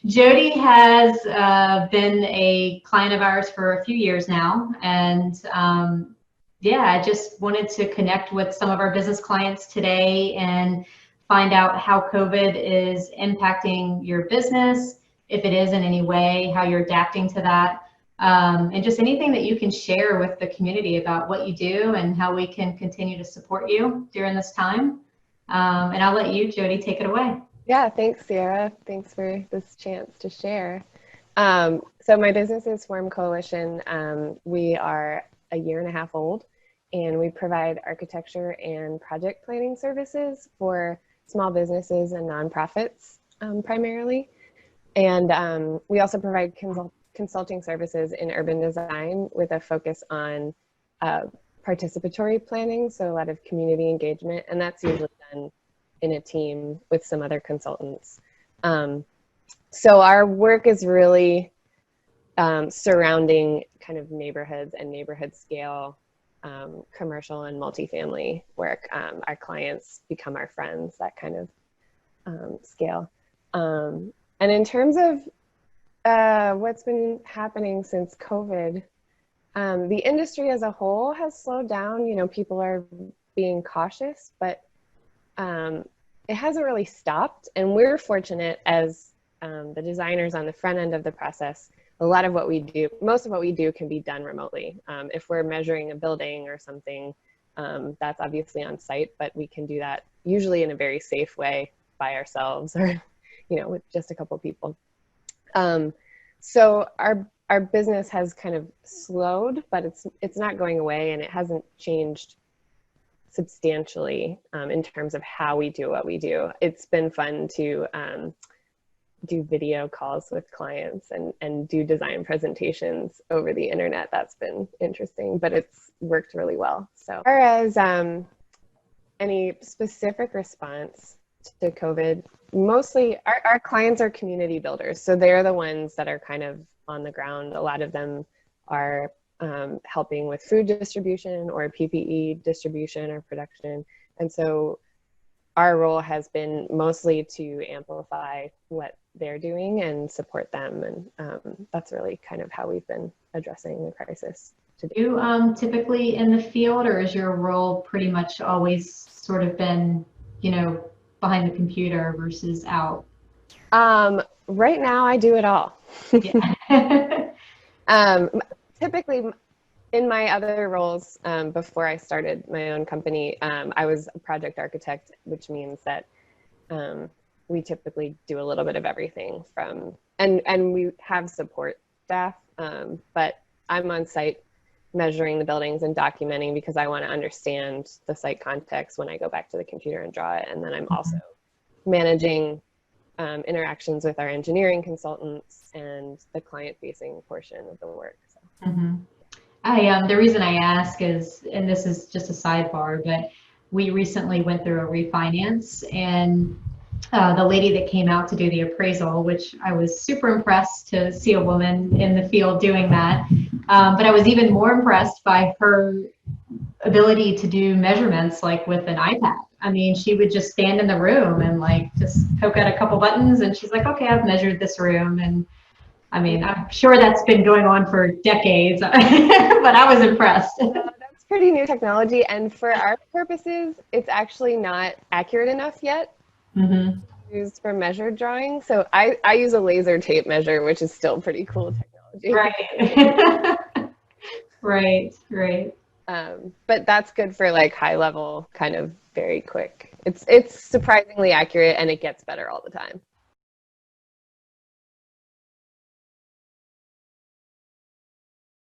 Jodi has been a client of ours for a few years now, and yeah, I just wanted to connect with some of our business clients today and find out how COVID is impacting your business, if it is in any way, how you're adapting to that, and just anything that you can share with the community about what you do and how we can continue to support you during this time. And I'll let you, Jodi, take it away. Yeah, thanks, Sierra. Thanks for this chance to share. So my business is Swarm Coalition. We are a year and a half old, and we provide architecture and project planning services for small businesses and nonprofits primarily. And we also provide consulting services in urban design with a focus on participatory planning, so a lot of community engagement, and that's usually done in a team with some other consultants. So our work is really surrounding kind of neighborhoods and neighborhood scale commercial and multifamily work. Our clients become our friends, that kind of scale. And in terms of what's been happening since COVID, the industry as a whole has slowed down. You know, people are being cautious, but it hasn't really stopped. And we're fortunate as the designers on the front end of the process. A lot of what we do, most of what we do can be done remotely. If we're measuring a building or something, that's obviously on site, but we can do that usually in a very safe way by ourselves or, you know, with just a couple people. So our business has kind of slowed, but it's not going away, and it hasn't changed substantially in terms of how we do what we do. It's been fun to do video calls with clients and do design presentations over the internet. That's been interesting, but it's worked really well. So as far as any specific response to COVID, mostly our clients are community builders. So they're the ones that are kind of on the ground. A lot of them are helping with food distribution or PPE distribution or production. And so our role has been mostly to amplify what they're doing and support them. And that's really kind of how we've been addressing the crisis today. You typically in the field, or is your role pretty much always sort of been, you know, behind the computer versus out? Right now I do it all. Yeah. Typically in my other roles, before I started my own company, I was a project architect, which means that we typically do a little bit of everything from, and we have support staff, but I'm on site measuring the buildings and documenting because I want to understand the site context when I go back to the computer and draw it. And then I'm also managing interactions with our engineering consultants and the client-facing portion of the work. So. The reason I ask is, and this is just a sidebar, but we recently went through a refinance, and the lady that came out to do the appraisal, which I was super impressed to see a woman in the field doing that. But I was even more impressed by her ability to do measurements like with an iPad. I mean, she would just stand in the room and like just poke at a couple buttons, and she's like, okay, I've measured this room. And I mean, I'm sure that's been going on for decades, but I was impressed. That's pretty new technology. And for our purposes, it's actually not accurate enough yet. Used for measured drawing. So I use a laser tape measure, which is still pretty cool technology. Right. Right. But that's good for like high level, kind of very quick. It's surprisingly accurate, and it gets better all the time.